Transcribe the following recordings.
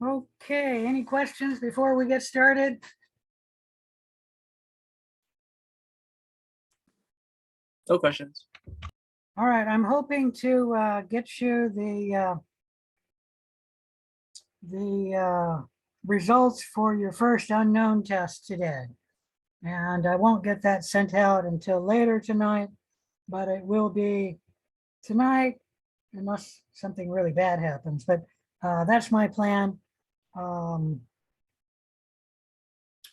Okay, any questions before we get started? No questions. All right, I'm hoping to get you the results for your first unknown test today. And I won't get that sent out until later tonight, but it will be tonight unless something really bad happens. But that's my plan.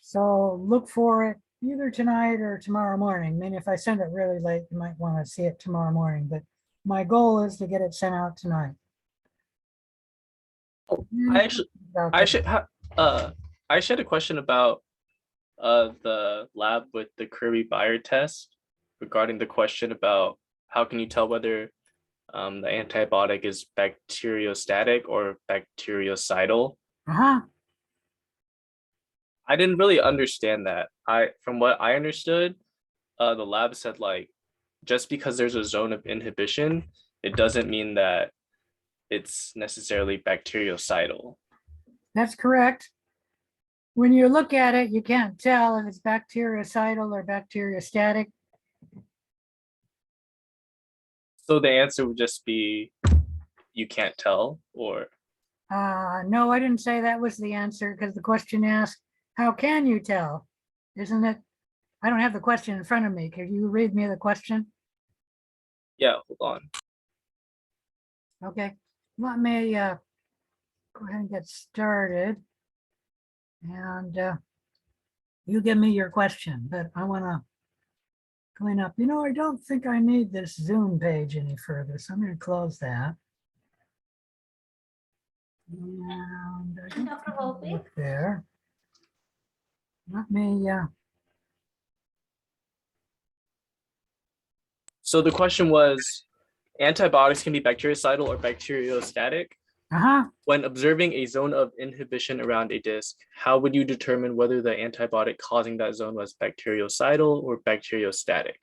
So look for it either tonight or tomorrow morning. I mean, if I send it really late, you might want to see it tomorrow morning, but my goal is to get it sent out tonight. I should have I should have a question about the lab with the Kirby Bayer test regarding the question about how can you tell whether the antibiotic is bacteriostatic or bactericidal. Uh-huh. I didn't really understand that. From what I understood, the lab said like just because there's a zone of inhibition, it doesn't mean that it's necessarily bactericidal. That's correct. When you look at it, you can't tell if it's bactericidal or bacteriostatic. So the answer would just be you can't tell, or No, I didn't say that was the answer because the question asked, how can you tell? Isn't it? I don't have the question in front of me. Can you read me the question? yeah, hold on. Okay, let me go ahead and get started. And you give me your question, but I want to clean up. You know, I don't think I need this Zoom page any further, so I'm going to close that. And I don't Dr. Volpe? look there. Let me, So the question was, antibiotics can be bactericidal or bacteriostatic. When observing a zone of inhibition around a disc, how would you determine whether the antibiotic causing that zone was bactericidal or bacteriostatic?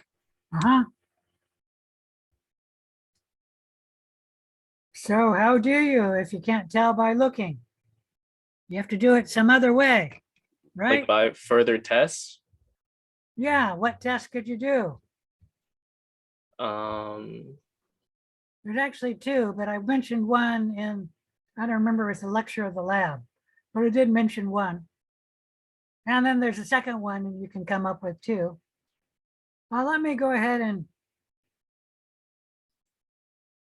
So how do you if you can't tell by looking? You have to do it some other way, right? Like by further tests? Yeah, what test could you do? Um, There's actually two, but I mentioned one in, I don't remember, it's the lecture of the lab, but I did mention one. And then there's a second one you can come up with too. Well, let me go ahead and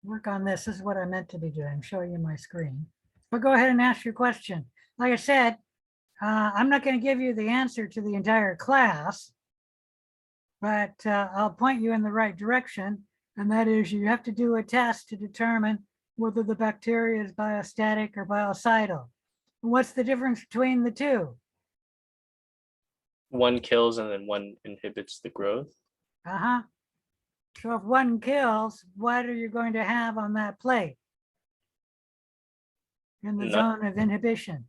work on this. This is what I meant to be doing. I'm showing you my screen. But go ahead and ask your question. Like I said, I'm not going to give you the answer to the entire class, but I'll point you in the right direction. And that is you have to do a test to determine whether the bacteria is biostatic or biocidal. What's the difference between the two? one kills and then one inhibits the growth. So if one kills, what are you going to have on that plate in the zone of inhibition?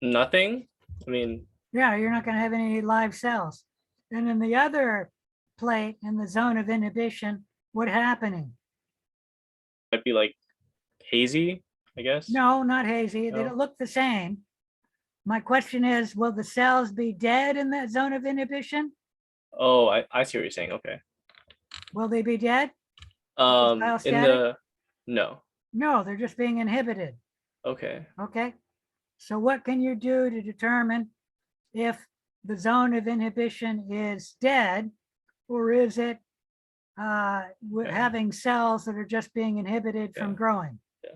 Nothing. I mean, yeah, you're not going to have any live cells. And in the other plate in the zone of inhibition, what happening? Might be like hazy, I guess. No, not hazy. They don't look the same. My question is, will the cells be dead in that zone of inhibition? Oh, I see what you're saying. Okay. Will they be dead? In the no. No, they're just being inhibited. Okay. Okay. So what can you do to determine if the zone of inhibition is dead, or is it having cells that are just being inhibited from growing? Yeah.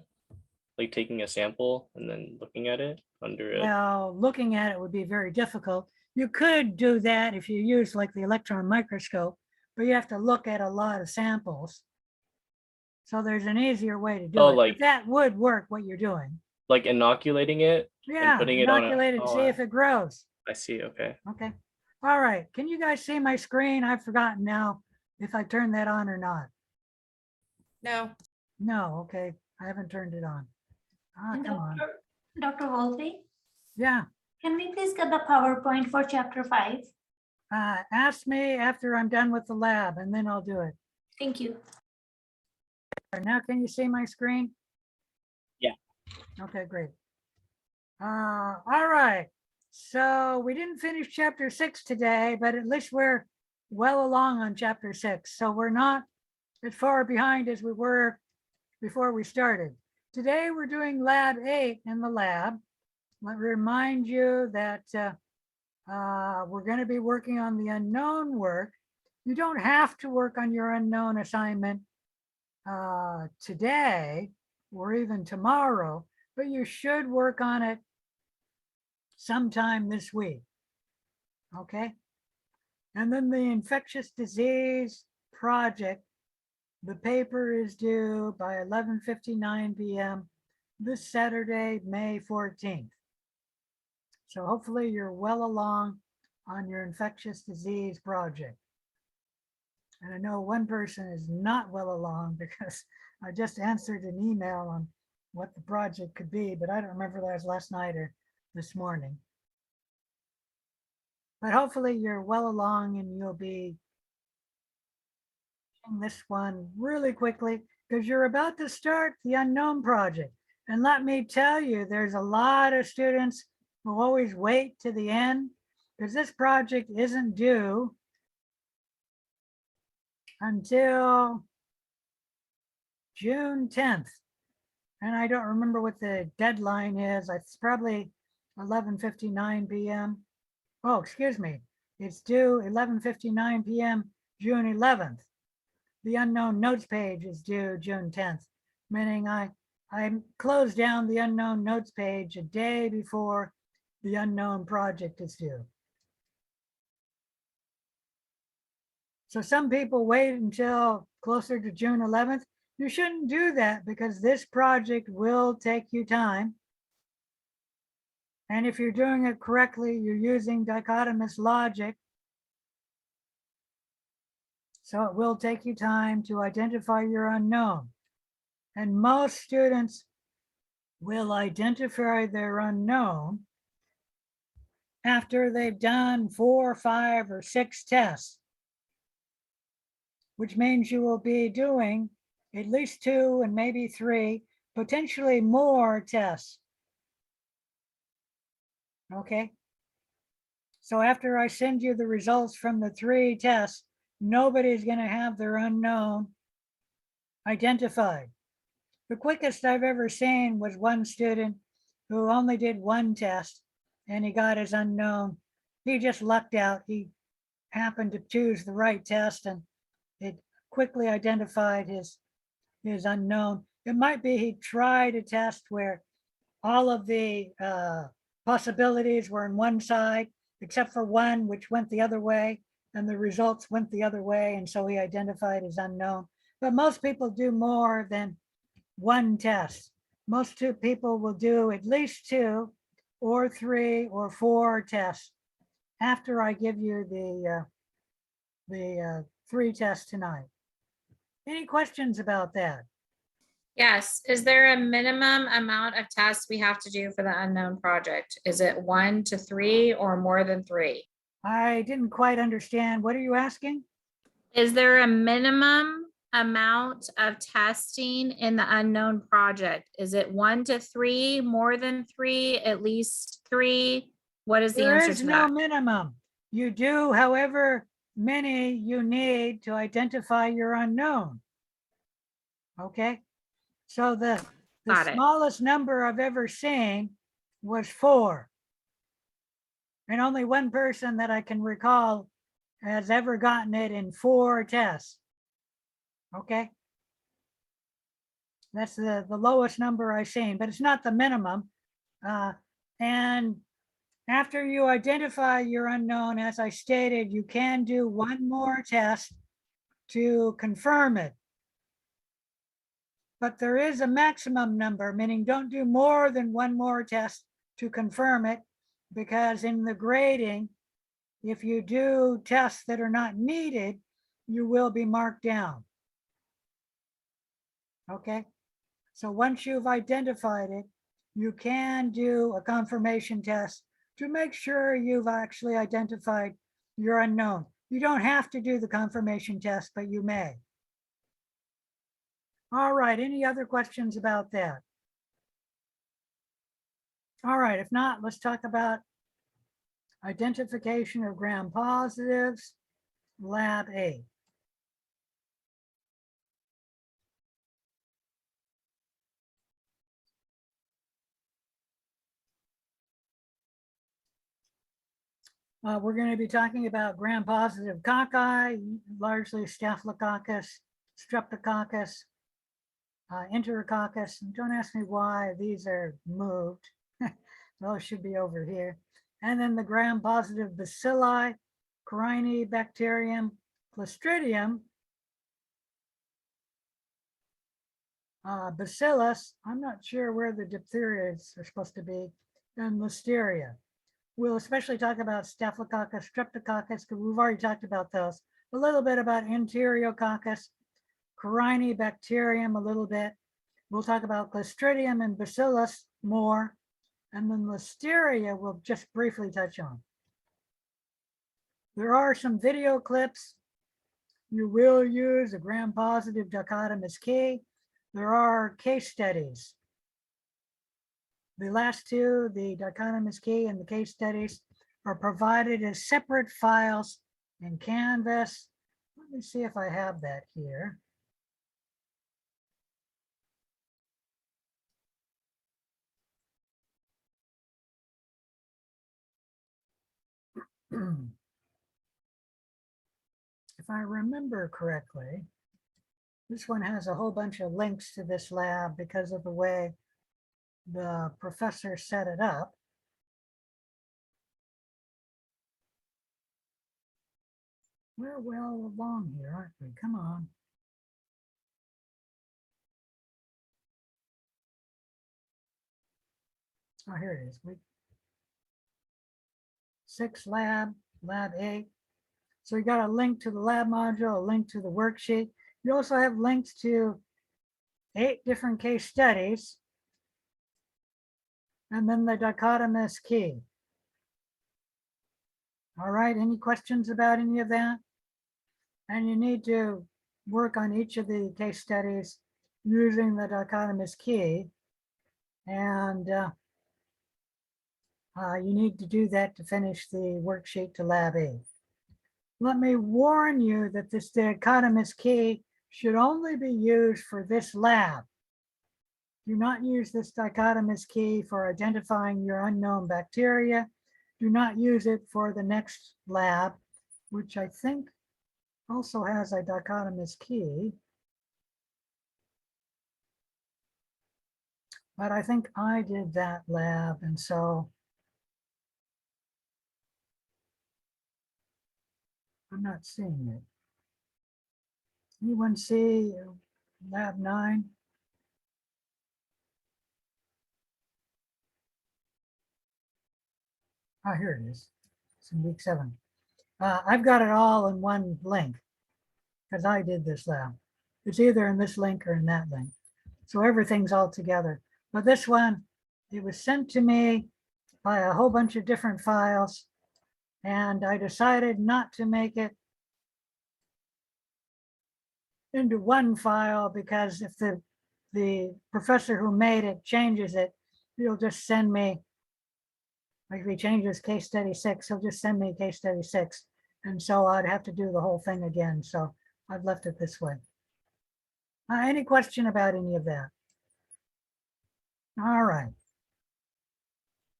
Like taking a sample and then looking at it under it. Well, looking at it would be very difficult. You could do that if you use like the electron microscope, but you have to look at a lot of samples. So there's an easier way to do it. Like, but that would work what you're doing. Like inoculating it and putting it on inoculate it, see if it grows. I see. Okay. Okay. All right. Can you guys see my screen? I've forgotten now if I turned that on or not. No. No. Okay. I haven't turned it on. Come on. Dr. Volpe? Yeah. Can we please get the PowerPoint for chapter 5? Ask me after I'm done with the lab and then I'll do it. Thank you. Now, can you see my screen? Yeah. Okay, great. All right. So we didn't finish chapter 6 today, but at least we're well along on chapter 6. So we're not as far behind as we were before we started. Today we're doing lab 8 in the lab. Let me remind you that we're going to be working on the unknown work. You don't have to work on your unknown assignment today or even tomorrow, but you should work on it sometime this week. Okay. And then the infectious disease project, the paper is due by 11:59 p.m. this Saturday, May 14th. So hopefully you're well along on your infectious disease project. And I know one person is not well along because I just answered an email on what the project could be, but I don't remember that was last night or this morning. But hopefully you're well along and you'll be doing this one really quickly because you're about to start the unknown project. And let me tell you, there's a lot of students who always wait to the end because this project isn't due until June 10th. And I don't remember what the deadline is. It's probably 11:59 p.m. Oh, excuse me. It's due 11:59 p.m. June 11th. The unknown notes page is due June 10th, meaning I closed down the unknown notes page a day before the unknown project is due. So some people wait until closer to June 11th. You shouldn't do that because this project will take you time. And if you're doing it correctly, you're using dichotomous logic. So it will take you time to identify your unknown. And most students will identify their unknown after they've done 4, 5, or 6 tests, which means you will be doing at least 2 and maybe 3, potentially more tests. Okay. So after I send you the results from the 3 tests, nobody's going to have their unknown identified. The quickest I've ever seen was one student who only did 1 test and he got his unknown. He just lucked out. He happened to choose the right test and it quickly identified his unknown. It might be he tried a test where all of the possibilities were on one side, except for one, which went the other way, and the results went the other way. And so he identified his unknown. But most people do more than 1 test. Most people will do at least 2 or 3 or 4 tests after I give you the 3 tests tonight. Any questions about that? Yes. Is there a minimum amount of tests we have to do for the unknown project? Is it 1 to 3 or more than 3? I didn't quite understand. What are you asking? Is there a minimum amount of testing in the unknown project? Is it 1 to 3, more than 3, at least 3? What is the There answer is to no that? minimum. You do however many you need to identify your unknown. Okay, so the Got it. smallest number I've ever seen was 4. And only one person that I can recall has ever gotten it in 4 tests. Okay. That's the lowest number I've seen, but it's not the minimum. And after you identify your unknown, as I stated, you can do 1 more test to confirm it. But there is a maximum number, meaning don't do more than 1 more test to confirm it, because in the grading, if you do tests that are not needed, you will be marked down. Okay, so once you've identified it, you can do a confirmation test to make sure you've actually identified your unknown. You don't have to do the confirmation test, but you may. All right, any other questions about that? All right, if not, let's talk about identification of gram positives, Lab A. We're going to be talking about gram-positive cocci, largely Staphylococcus, Streptococcus, Enterococcus. And don't ask me why these are moved. Those should be over here. And then the gram-positive bacilli, Corynebacterium, Clostridium, Bacillus. I'm not sure where the diphtheria are supposed to be, and Listeria. We'll especially talk about Staphylococcus, Streptococcus, because we've already talked about those. A little bit about Enterococcus, Corynebacterium a little bit. We'll talk about Clostridium and Bacillus more. And then Listeria we'll just briefly touch on. There are some video clips. You will use a gram-positive dichotomous key. There are case studies. The last two, the dichotomous key and the case studies, are provided as separate files in Canvas. Let me see if I have that here. If I remember correctly, this one has a whole bunch of links to this lab because of the way the professor set it up. We're well along here, aren't we? Come on. Oh, here it is. Week 6 lab 8. So you got a link to the lab module, a link to the worksheet. You also have links to 8 different case studies, and then the dichotomous key. All right, any questions about any of that? And you need to work on each of the case studies using the dichotomous key. And you need to do that to finish the worksheet to Lab 8. Let me warn you that this dichotomous key should only be used for this lab. Do not use this dichotomous key for identifying your unknown bacteria. Do not use it for the next lab, which I think also has a dichotomous key. But I think I did that lab, and so I'm not seeing it. Anyone see Lab 9? Oh, here it is. It's in week 7. I've got it all in one link because I did this lab. It's either in this link or in that link. So everything's all together. But this one, it was sent to me by a whole bunch of different files, and I decided not to make it into one file because if the professor who made it changes it, he'll just send me, like if he changes case study 6, he'll just send me case study 6. And so I'd have to do the whole thing again. So I've left it this way. Any question about any of that? All right.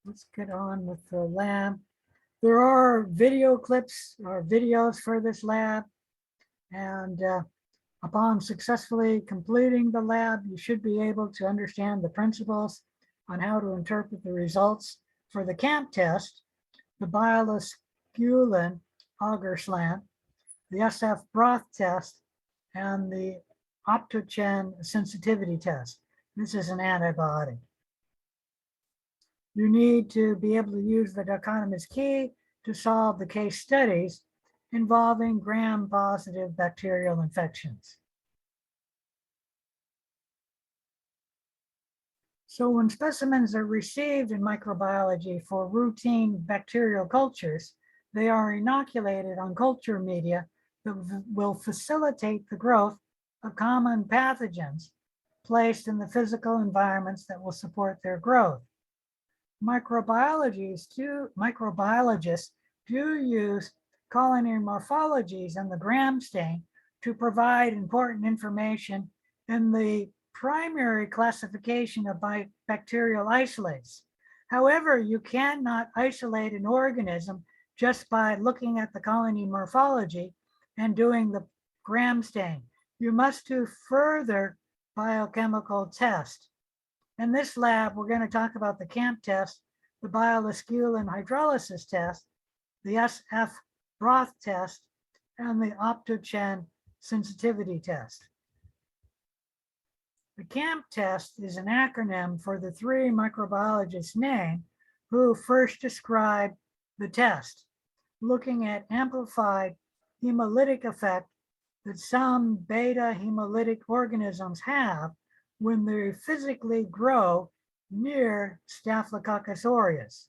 Let's get on with the lab. There are video clips or videos for this lab. And upon successfully completing the lab, you should be able to understand the principles on how to interpret the results for the CAMP test, the Biolisculin auger slant, the SF broth test, and the Optogen sensitivity test. This is an antibiotic. You need to be able to use the dichotomous key to solve the case studies involving gram-positive bacterial infections. So when specimens are received in microbiology for routine bacterial cultures, they are inoculated on culture media that will facilitate the growth of common pathogens placed in the physical environments that will support their growth. microbiologists do use colony morphologies and the gram stain to provide important information in the primary classification of bacterial isolates. However, you cannot isolate an organism just by looking at the colony morphology and doing the gram stain. You must do further biochemical test. In this lab, we're going to talk about the CAMP test, the biolasculin hydrolysis test, the SF broth test, and the Optogen sensitivity test. The CAMP test is an acronym for the three microbiologists named who first described the test, looking at amplified hemolytic effect that some beta hemolytic organisms have when they physically grow near Staphylococcus aureus.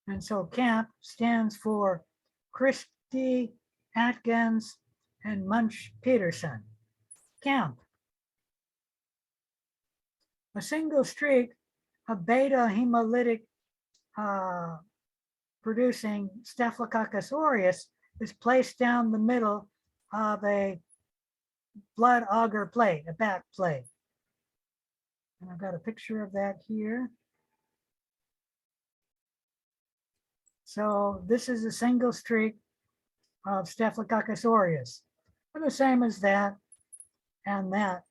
And so CAMP stands for Christie, Atkins, and Munch-Peterson. CAMP. A single streak of beta hemolytic producing Staphylococcus aureus is placed down the middle of a blood agar plate, a back plate. And I've got a picture of that here. So this is a single streak of Staphylococcus aureus. And the same as that and that.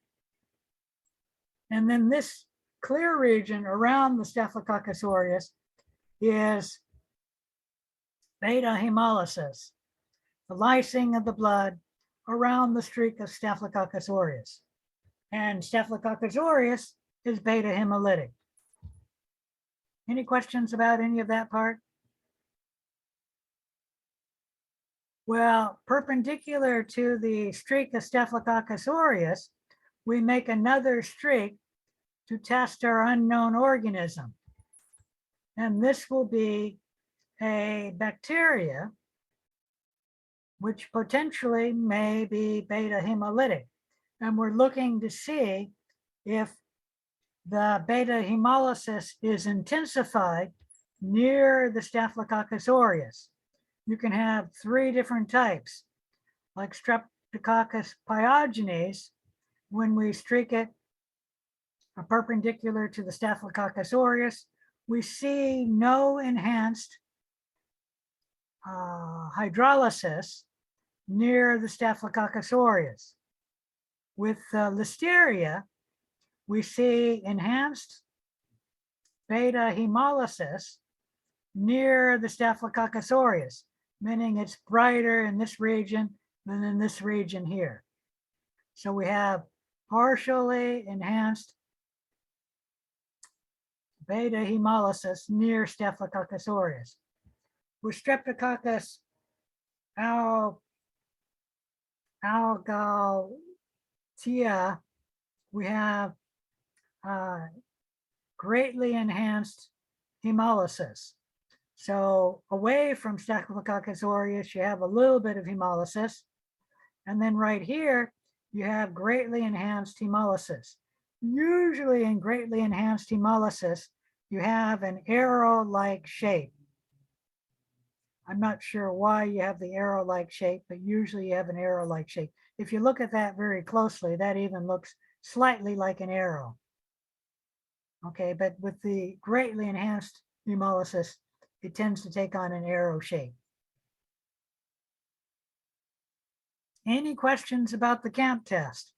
And then this clear region around the Staphylococcus aureus is beta hemolysis, the lysing of the blood around the streak of Staphylococcus aureus. And Staphylococcus aureus is beta hemolytic. Any questions about any of that part? Well, perpendicular to the streak of Staphylococcus aureus, we make another streak to test our unknown organism. And this will be a bacteria, which potentially may be beta hemolytic. And we're looking to see if the beta hemolysis is intensified near the Staphylococcus aureus. You can have three different types, like Streptococcus pyogenes. When we streak it perpendicular to the Staphylococcus aureus, we see no enhanced hydrolysis near the Staphylococcus aureus. With Listeria, we see enhanced beta hemolysis near the Staphylococcus aureus, meaning it's brighter in this region than in this region here. So we have partially enhanced beta hemolysis near Staphylococcus aureus. With Streptococcus algaltia, we have greatly enhanced hemolysis. So away from Staphylococcus aureus, you have a little bit of hemolysis. And then right here, you have greatly enhanced hemolysis. Usually in greatly enhanced hemolysis, you have an arrow-like shape. I'm not sure why you have the arrow-like shape, but usually you have an arrow-like shape. If you look at that very closely, that even looks slightly like an arrow. Okay, but with the greatly enhanced hemolysis, it tends to take on an arrow shape. Any questions about the CAMP test?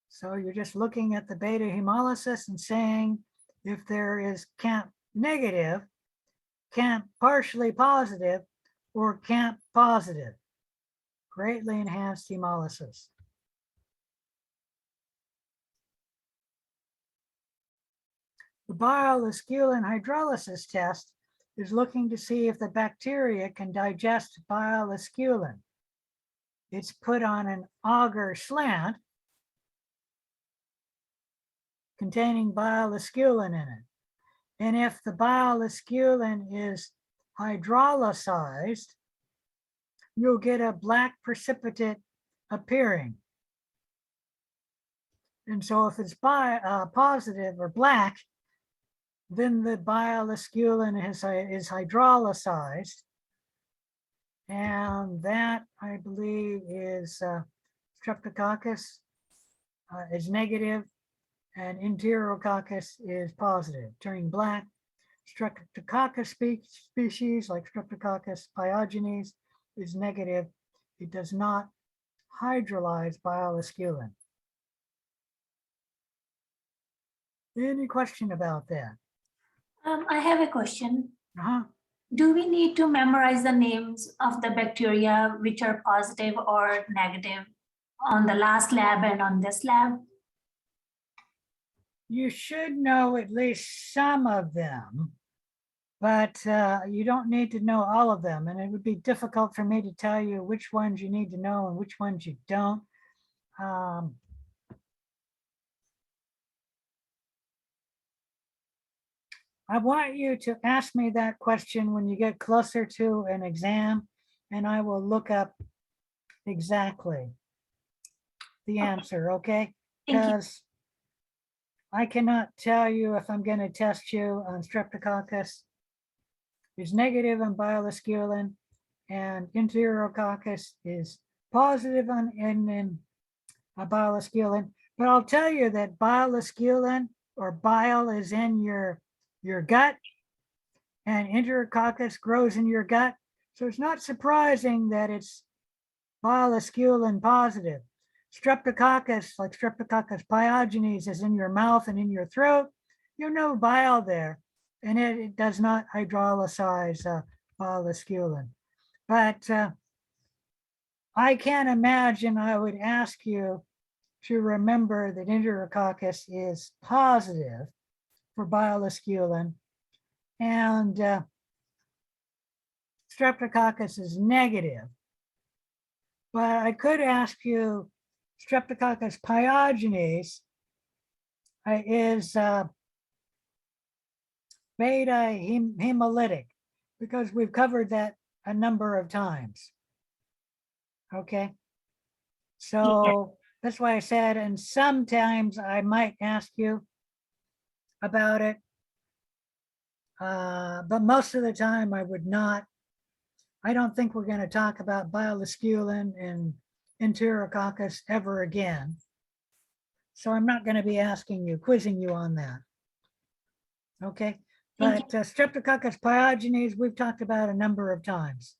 So you're just looking at the beta hemolysis and saying if there is CAMP negative, CAMP partially positive, or CAMP positive. Greatly enhanced hemolysis. The biolasculin hydrolysis test is looking to see if the bacteria can digest biolasculin. It's put on an agar slant containing biolasculin in it. And if the biolasculin is hydrolyzed, you'll get a black precipitate appearing. And so if it's positive or black, then the bile-esculin is hydrolyzed. And that, I believe, is Streptococcus is negative and Enterococcus is positive, turning black. Streptococcus species like Streptococcus pyogenes is negative. It does not hydrolyze bile-esculin. Any question about that? I have a question. Uh-huh. Do we need to memorize the names of the bacteria which are positive or negative on the last lab and on this lab? You should know at least some of them, but you don't need to know all of them. And it would be difficult for me to tell you which ones you need to know and which ones you don't. I want you to ask me that question when you get closer to an exam, and I will look up exactly the answer, okay? Thank you. Because I cannot tell you if I'm going to test you on Streptococcus is negative on bile-esculin and Enterococcus is positive on bile-esculin. But I'll tell you that bile-esculin or bile is in your gut and Enterococcus grows in your gut. So it's not surprising that it's bile-esculin positive. Streptococcus, like Streptococcus pyogenes, is in your mouth and in your throat. You know bile there, and it does not hydrolyze bile-esculin. But I can't imagine I would ask you to remember that Enterococcus is positive for bile-esculin and Streptococcus is negative. But I could ask you, Streptococcus pyogenes is beta hemolytic, because we've covered that a number of times. Okay, so that's why I said, and sometimes I might ask you about it, but most of the time I would not. I don't think we're going to talk about bile-esculin and Enterococcus ever again. So I'm not going to be asking you, quizzing you on that. Okay, Thank but Streptococcus pyogenes, we've talked about a number of times.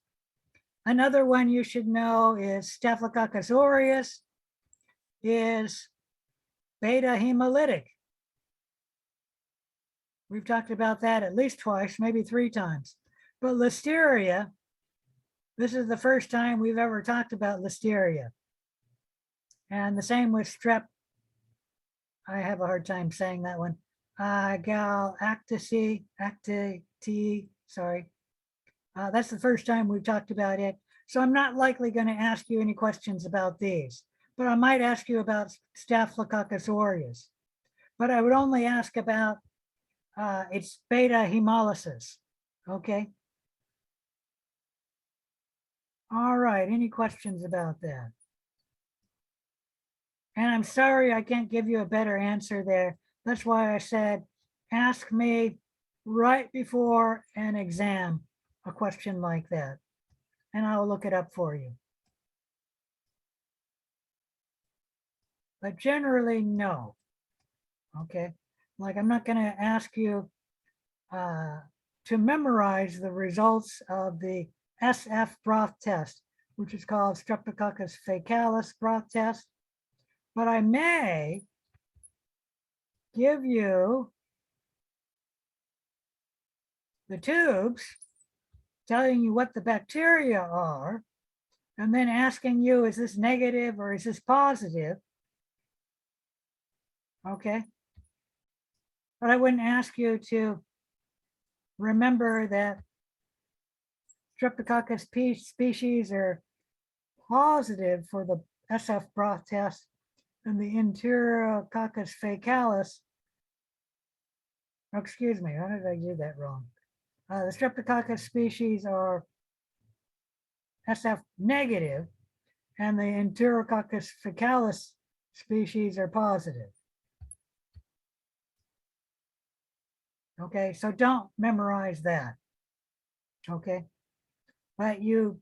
Another one you should know is Staphylococcus aureus is beta hemolytic. We've talked about that at least twice, maybe 3 times. But Listeria, this is the first time we've ever talked about Listeria. And the same with strep. I have a hard time saying that one. Galactici, sorry. That's the first time we've talked about it. So I'm not likely going to ask you any questions about these, but I might ask you about Staphylococcus aureus. But I would only ask about its beta hemolysis. Okay. All right, any questions about that? And I'm sorry I can't give you a better answer there. That's why I said, ask me right before an exam a question like that, and I'll look it up for you. But generally, no. Okay, like I'm not going to ask you to memorize the results of the SF broth test, which is called Streptococcus faecalis broth test. But I may give you the tubes telling you what the bacteria are, and then asking you, is this negative or is this positive? Okay. But I wouldn't ask you to remember that Streptococcus species are positive for the SF broth test, and the Enterococcus faecalis, oh, excuse me, how did I do that wrong? The Streptococcus species are SF negative, and the Enterococcus faecalis species are positive. Okay, so don't memorize that. Okay, but you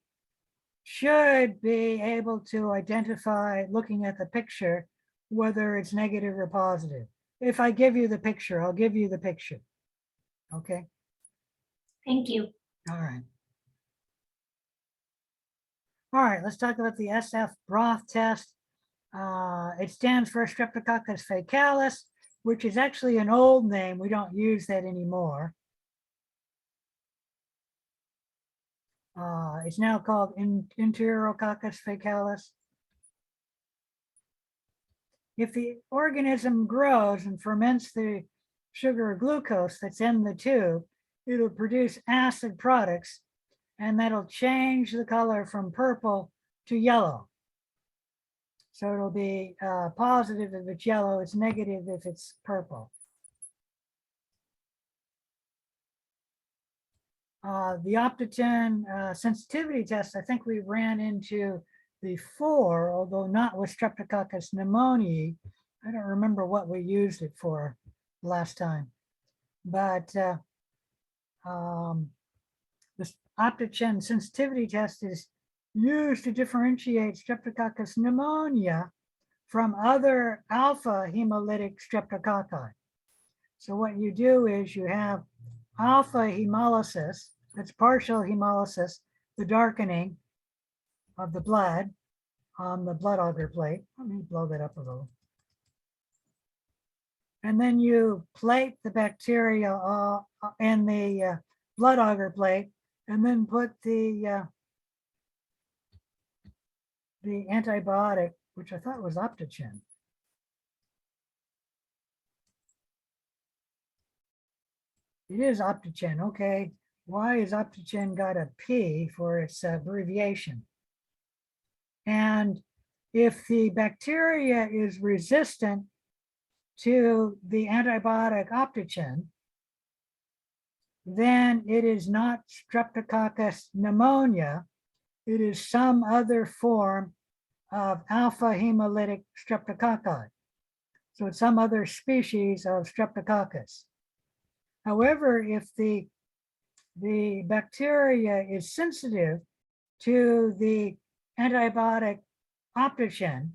should be able to identify, looking at the picture, whether it's negative or positive. If I give you the picture, I'll give you the picture. Okay, Thank you. all right. All right, let's talk about the SF broth test. It stands for Streptococcus faecalis, which is actually an old name. We don't use that anymore. It's now called Enterococcus faecalis. If the organism grows and ferments the sugar or glucose that's in the tube, it'll produce acid products, and that'll change the color from purple to yellow. So it'll be positive if it's yellow, it's negative if it's purple. The Optogen sensitivity test, I think we ran into before, although not with Streptococcus pneumoniae. I don't remember what we used it for last time. But the Optogen sensitivity test is used to differentiate Streptococcus pneumonia from other alpha hemolytic streptococci. So what you do is you have alpha hemolysis, that's partial hemolysis, the darkening of the blood on the blood agar plate. Let me blow that up a little. And then you plate the bacteria in the blood agar plate, and then put the antibiotic, which I thought was Optogen. It is Optogen, okay. Why is Optogen got a P for its abbreviation? And if the bacteria is resistant to the antibiotic Optogen, then it is not Streptococcus pneumonia. It is some other form of alpha hemolytic streptococci. So it's some other species of Streptococcus. However, if the bacteria is sensitive to the antibiotic Optogen,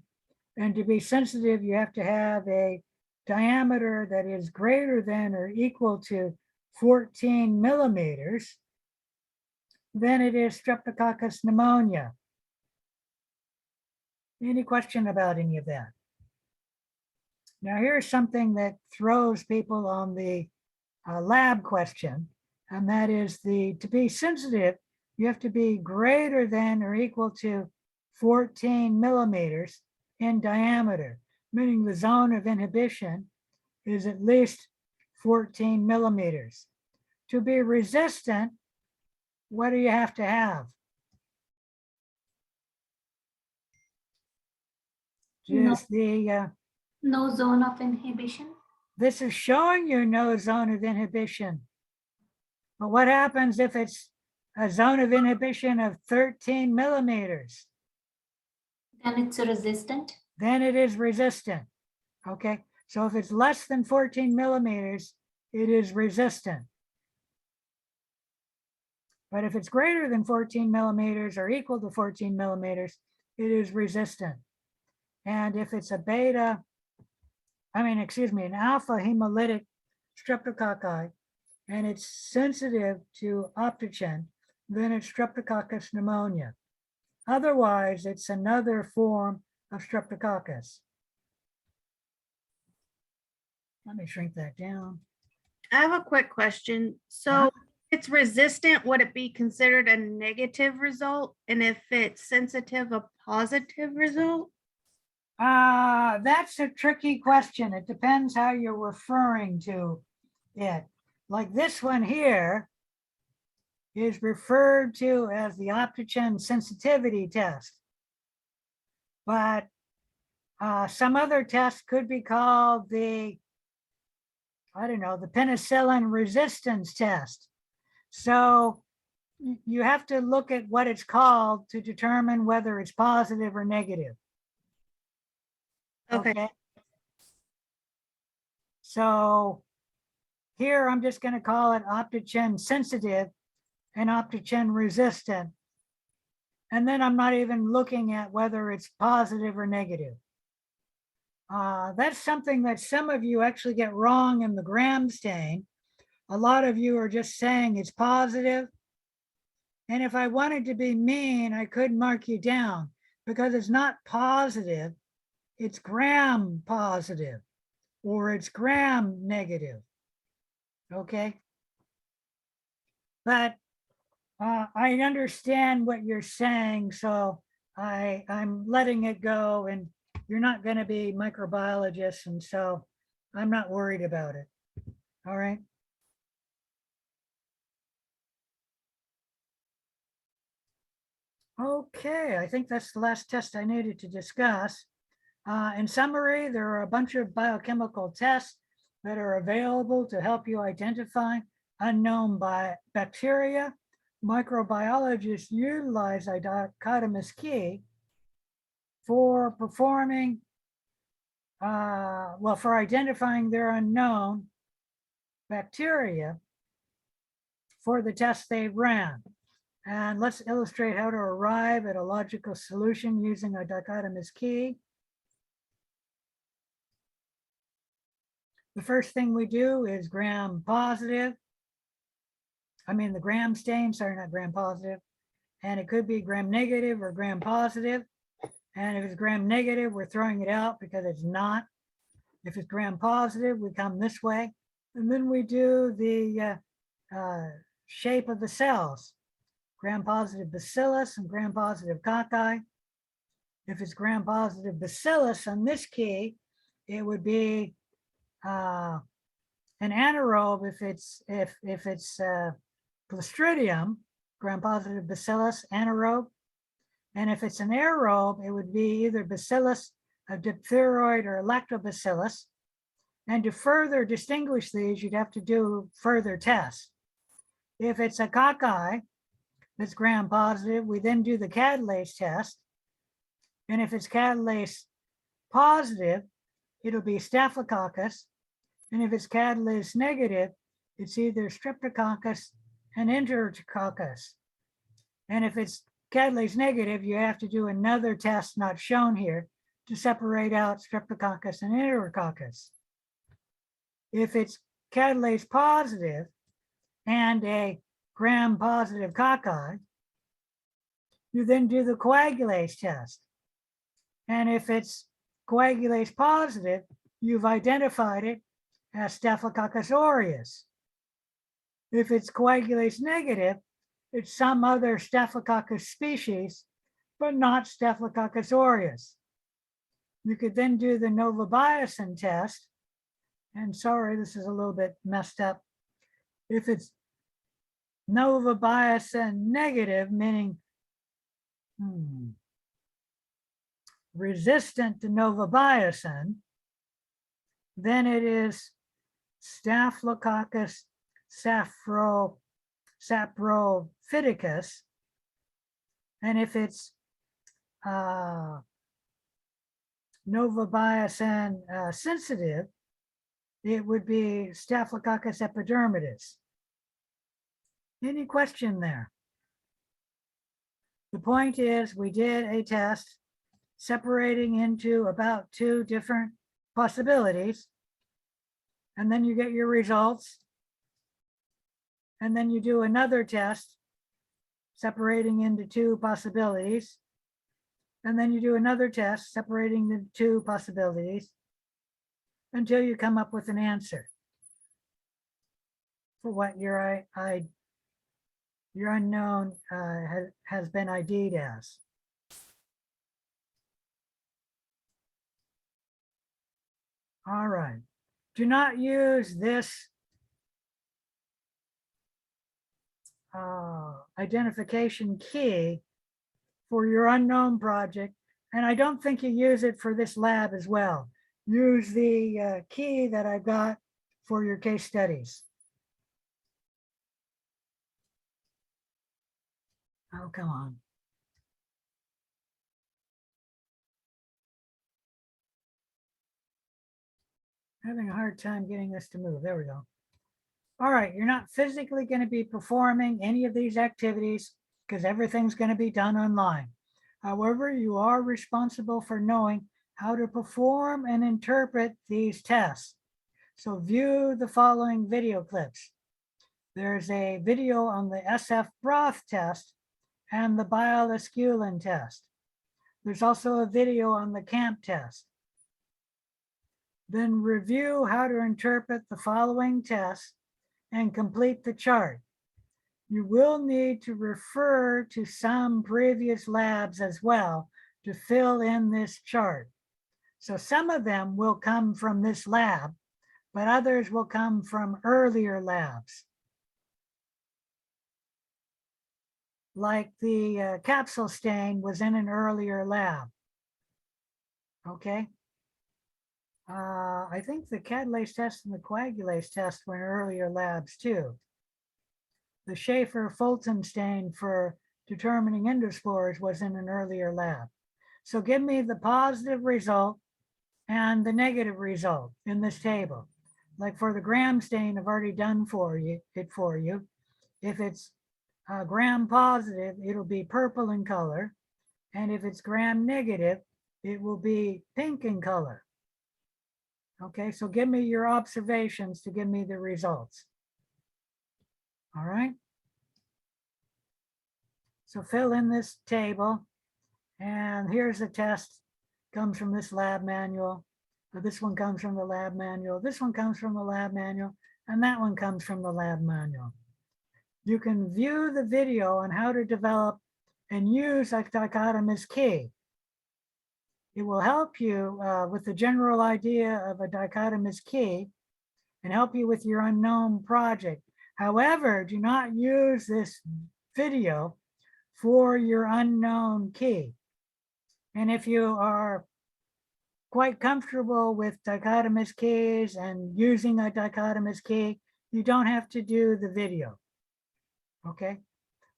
and to be sensitive, you have to have a diameter that is greater than or equal to 14 millimeters, then it is Streptococcus pneumonia. Any question about any of that? Now here's something that throws people on the lab question, and that is to be sensitive, you have to be greater than or equal to 14 millimeters in diameter, meaning the zone of inhibition is at least 14 millimeters. To be resistant, what do you have to have? Just No zone of inhibition. this is showing you no zone of inhibition. But what happens if it's a zone of inhibition of 13 millimeters? Then it's resistant. Then it is resistant. Okay, so if it's less than 14 millimeters, it is resistant. But if it's greater than 14 millimeters or equal to 14 millimeters, it is resistant. And if it's an alpha hemolytic streptococci, and it's sensitive to Optogen, then it's Streptococcus pneumonia. Otherwise, it's another form of Streptococcus. Let me shrink that down. I have a quick question. So Yeah. if it's resistant, would it be considered a negative result? And if it's sensitive, a positive result? That's a tricky question. It depends how you're referring to it. Like this one here is referred to as the Optogen sensitivity test. But some other test could be called the penicillin resistance test. So you have to look at what it's called to determine whether it's positive or negative. Okay. So here I'm just going to call it optogen sensitive and optogen resistant. And then I'm not even looking at whether it's positive or negative. That's something that some of you actually get wrong in the gram stain. A lot of you are just saying it's positive. And if I wanted to be mean, I could mark you down because it's not positive, it's gram positive or it's gram negative. Okay. But I understand what you're saying, so I'm letting it go, and you're not going to be microbiologists, and so I'm not worried about it. All right. Okay, I think that's the last test I needed to discuss. In summary, there are a bunch of biochemical tests that are available to help you identify unknown bacteria. Microbiologists utilize a dichotomous key for performing, for identifying their unknown bacteria for the tests they ran. And let's illustrate how to arrive at a logical solution using a dichotomous key. The first thing we do is gram positive. The gram stain, sorry, not gram positive. And it could be gram negative or gram positive. And if it's gram negative, we're throwing it out because it's not. If it's gram positive, we come this way. And then we do the shape of the cells. Gram positive bacillus and gram positive cocci. If it's gram positive bacillus on this key, it would be an anaerobe if it's Clostridium, gram-positive bacillus, anaerobe. And if it's an aerobe, it would be either bacillus, a diphtheroid, or lactobacillus. And to further distinguish these, you'd have to do further tests. If it's a cocci that's gram-positive, we then do the catalase test. And if it's catalase positive, it'll be Staphylococcus. And if it's catalase negative, it's either Streptococcus and Enterococcus. And if it's catalase negative, you have to do another test not shown here to separate out Streptococcus and Enterococcus. If it's catalase positive and a gram-positive cocci, you then do the coagulase test. And if it's coagulase positive, you've identified it as Staphylococcus aureus. If it's coagulase negative, it's some other Staphylococcus species, but not Staphylococcus aureus. You could then do the novobiocin test. And sorry, this is a little bit messed up. If it's novobiocin negative, meaning resistant to novobiocin, then it is Staphylococcus saprophyticus. And if it's novobiocin sensitive, it would be Staphylococcus epidermidis. Any question there? The point is, we did a test separating into about 2 different possibilities. And then you get your results. And then you do another test separating into 2 possibilities. And then you do another test separating the 2 possibilities until you come up with an answer for what your unknown has been ID'd as. All right. Do not use this identification key for your unknown project. And I don't think you use it for this lab as well. Use the key that I've got for your case studies. Oh, come on. Having a hard time getting this to move. There we go. All right, you're not physically going to be performing any of these activities because everything's going to be done online. However, you are responsible for knowing how to perform and interpret these tests. So view the following video clips. There's a video on the SF broth test and the bioesculin test. There's also a video on the CAMP test. Then review how to interpret the following tests and complete the chart. You will need to refer to some previous labs as well to fill in this chart. So some of them will come from this lab, but others will come from earlier labs. Like the capsule stain was in an earlier lab. Okay. I think the catalase test and the coagulase test were in earlier labs too. The Schaefer-Fulton stain for determining endospores was in an earlier lab. So give me the positive result and the negative result in this table. Like for the gram stain, I've already done for you. If it's gram positive, it'll be purple in color. And if it's gram negative, it will be pink in color. Okay, so give me your observations to give me the results. All right. So fill in this table. And here's the test. Comes from this lab manual. Or this one comes from the lab manual. This one comes from the lab manual. And that one comes from the lab manual. You can view the video on how to develop and use a dichotomous key. It will help you with the general idea of a dichotomous key and help you with your unknown project. However, do not use this video for your unknown key. And if you are quite comfortable with dichotomous keys and using a dichotomous key, you don't have to do the video. Okay?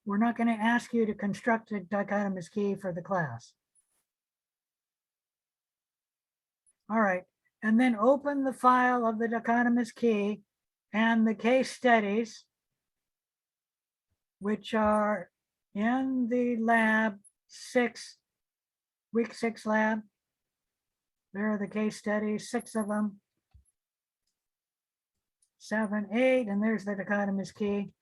We're not going to ask you to construct a dichotomous key for the class. All right, and then open the file of the dichotomous key and the case studies, which are in the lab 6, week 6 lab. There are the case studies, 6 of them. 7, 8, and there's the dichotomous key.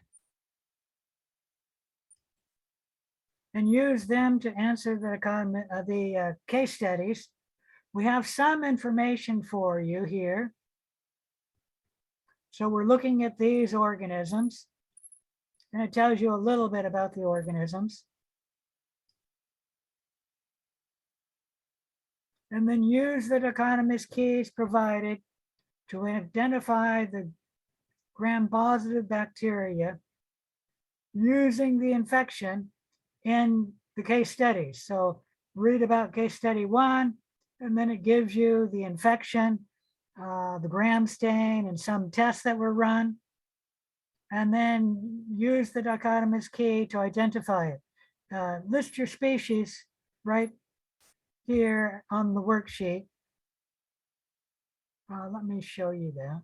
And use them to answer the case studies. We have some information for you here. So we're looking at these organisms, and it tells you a little bit about the organisms. And then use the dichotomous keys provided to identify the gram-positive bacteria using the infection in the case studies. So read about case study 1, and then it gives you the infection, the gram stain, and some tests that were run. And then use the dichotomous key to identify it. List your species right here on the worksheet. Let me show you that.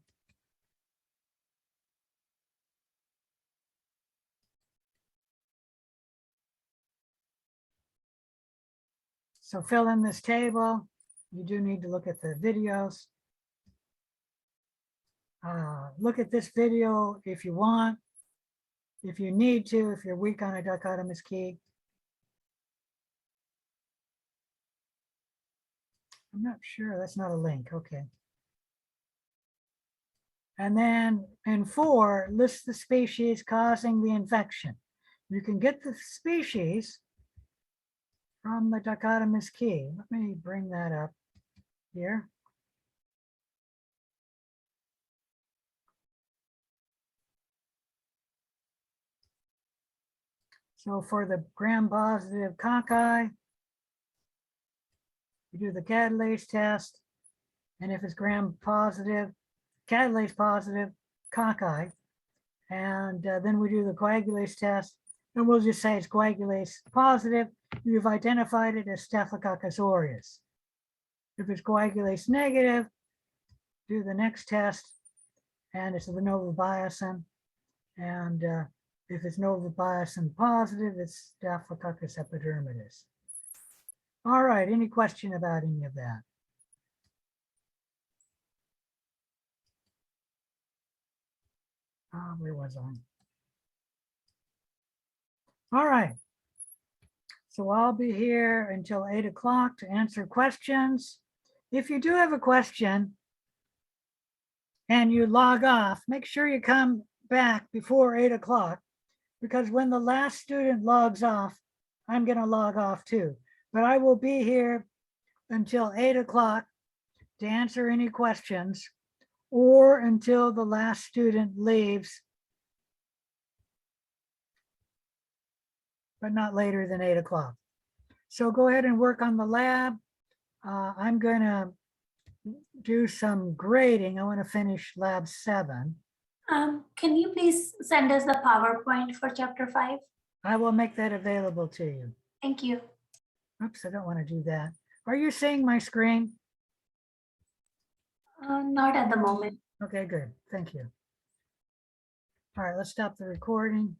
So fill in this table. You do need to look at the videos. Look at this video if you want, if you need to, if you're weak on a dichotomous key. I'm not sure, that's not a link, okay. And then in 4, list the species causing the infection. You can get the species from the dichotomous key. Let me bring that up here. So for the gram-positive cocci, you do the catalase test, and if it's gram-positive, catalase positive cocci, and then we do the coagulase test, and we'll just say it's coagulase positive. You've identified it as Staphylococcus aureus. If it's coagulase negative, do the next test, and it's the novobiocin. And if it's novobiocin positive, it's Staphylococcus epidermidis. All right, any question about any of that? Where was I? All right. So I'll be here until 8 o'clock to answer questions. If you do have a question and you log off, make sure you come back before 8 o'clock, because when the last student logs off, I'm going to log off too. But I will be here until 8 o'clock to answer any questions, or until the last student leaves, but not later than 8 o'clock. So go ahead and work on the lab. I'm going to do some grading. I want to finish lab 7. Can you please send us the PowerPoint for chapter 5? I will make that available to you. Thank you. Oops, I don't want to do that. Are you seeing my screen? Not at the moment. Okay, good. Thank you. All right, let's stop the recording.